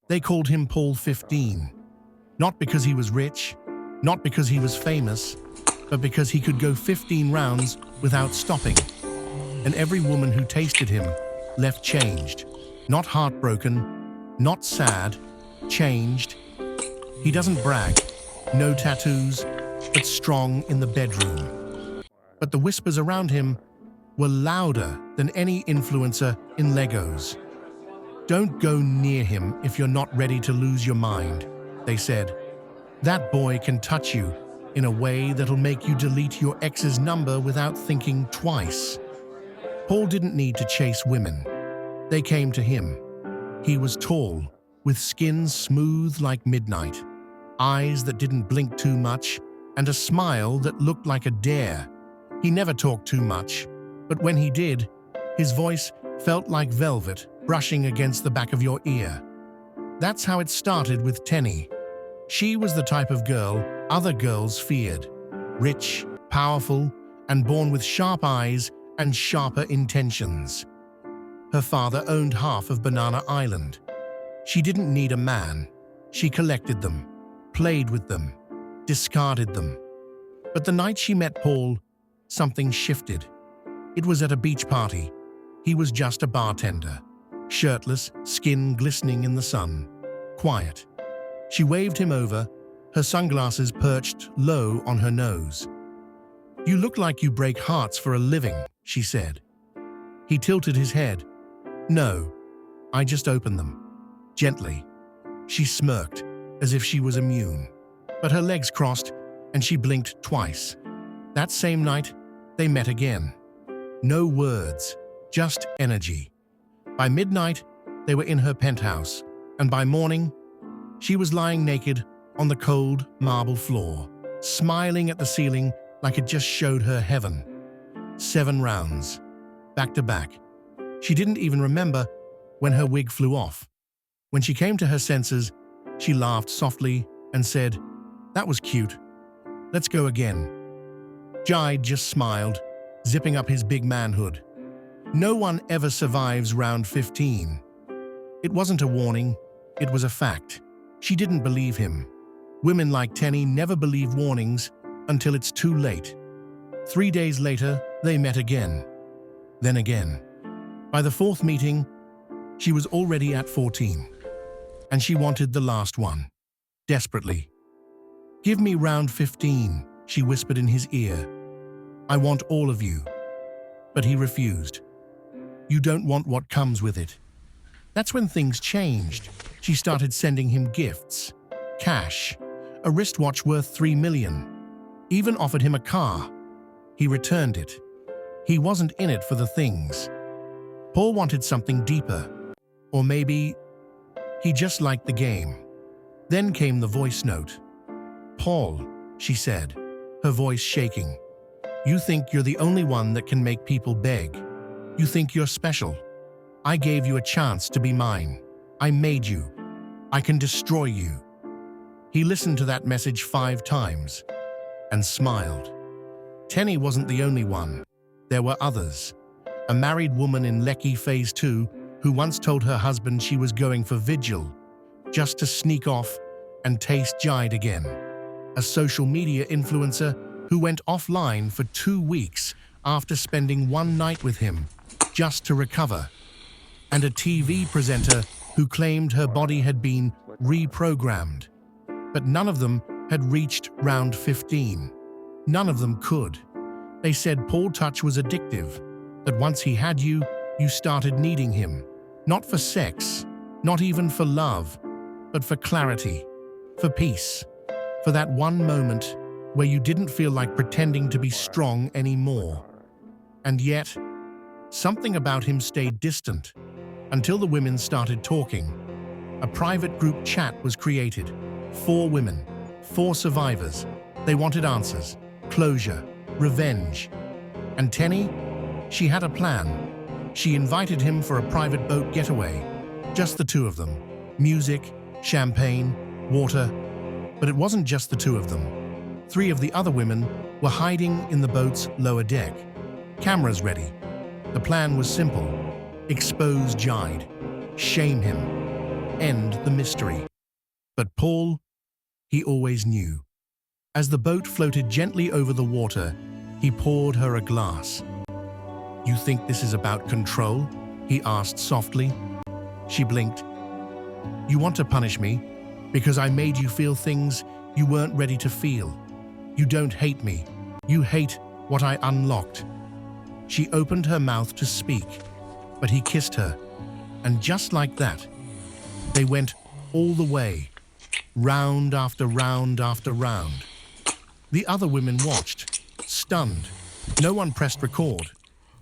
They called him Paul 15, not because he was rich, not because he was famous, but because he could go 15 rounds without stopping. And every woman who tasted him left changed, not heartbroken, not sad, changed. He doesn't brag, no tattoos, but strong in the bedroom. But the whispers around him were louder than any influencer in Legos. Don't go near him if you're not ready to lose your mind, they said. That boy can touch you in a way that'll make you delete your ex's number without thinking twice. Paul didn't need to chase women. They came to him. He was tall, with skin smooth like midnight, eyes that didn't blink too much, and a smile that looked like a dare. He never talked too much, but when he did, his voice felt like velvet brushing against the back of your ear. That's how it started with Teni. She was the type of girl other girls feared. Rich, powerful, and born with sharp eyes and sharper intentions. Her father owned half of Banana Island. She didn't need a man. She collected them, played with them, discarded them. But the night she met Paul, something shifted. It was at a beach party. He was just a bartender, shirtless, skin glistening in the sun, quiet. She waved him over, her sunglasses perched low on her nose. "You look like you break hearts for a living," she said. He tilted his head. "No, I just open them." Gently. She smirked, as if she was immune. But her legs crossed, and she blinked twice. That same night, they met again. No words, just energy. By midnight, they were in her penthouse, and by morning, she was lying naked on the cold marble floor, smiling at the ceiling like it just showed her heaven. 7 rounds, back to back. She didn't even remember when her wig flew off. When she came to her senses, she laughed softly and said, "That was cute. Let's go again." Jide just smiled, zipping up his big manhood. No one ever survives round 15. It wasn't a warning, it was a fact. She didn't believe him. Women like Teni never believe warnings until it's too late. 3 days later, they met again. Then again. By the 4th meeting, she was already at 14. And she wanted the last one, desperately. "Give me round 15, she whispered in his ear. "I want all of you." But he refused. "You don't want what comes with it." That's when things changed. She started sending him gifts, cash, a wristwatch worth $3 million, even offered him a car. He returned it. He wasn't in it for the things. Paul wanted something deeper. Or maybe he just liked the game. Then came the voice note. "Paul," she said, her voice shaking. "You think you're the only one that can make people beg. You think you're special. I gave you a chance to be mine. I made you. I can destroy you." He listened to that message 5 times and smiled. Teni wasn't the only one. There were others. A married woman in Lekki Phase 2 who once told her husband she was going for vigil, just to sneak off and taste Jide again. A social media influencer who went offline for 2 weeks after spending 1 night with him, just to recover. And a TV presenter who claimed her body had been reprogrammed. But none of them had reached round 15. None of them could. They said Paul Touch was addictive, that once he had you, you started needing him. Not for sex, not even for love, but for clarity, for peace, for that one moment where you didn't feel like pretending to be strong anymore. And yet, something about him stayed distant, until the women started talking. A private group chat was created. 4 women, 4 survivors. They wanted answers, closure, revenge. And Teni? She had a plan. She invited him for a private boat getaway. Just the 2 of them. Music, champagne, water. But it wasn't just the 2 of them. 3 of the other women were hiding in the boat's lower deck. Cameras ready. The plan was simple. Expose Jide. Shame him. end the mystery. But Paul, he always knew. As the boat floated gently over the water, he poured her a glass. "You think this is about control?" he asked softly. She blinked. "You want to punish me because I made you feel things you weren't ready to feel. You don't hate me. You hate what I unlocked." She opened her mouth to speak, but he kissed her, and just like that, they went all the way, round after round after round. The other women watched, stunned. No one pressed record.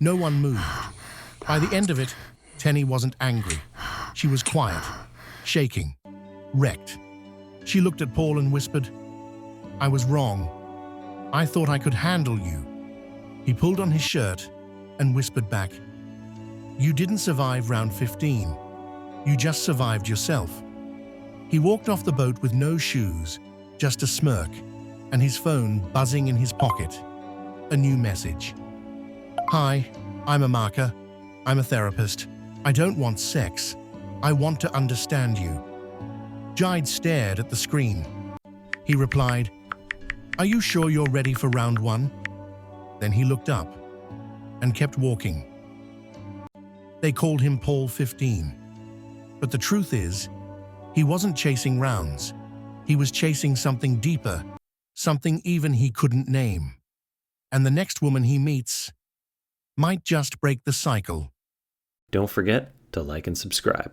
No one moved. By the end of it, Teni wasn't angry. She was quiet, shaking, wrecked. She looked at Paul and whispered, "I was wrong. I thought I could handle you." He pulled on his shirt and whispered back, "You didn't survive round 15. You just survived yourself." He walked off the boat with no shoes, just a smirk, and his phone buzzing in his pocket. A new message. "Hi, I'm a marker. I'm a therapist. I don't want sex. I want to understand you." Jide stared at the screen. He replied, "Are you sure you're ready for round 1? Then he looked up and kept walking. They called him Paul15. But the truth is, he wasn't chasing rounds. He was chasing something deeper, something even he couldn't name. And the next woman he meets might just break the cycle. Don't forget to like and subscribe.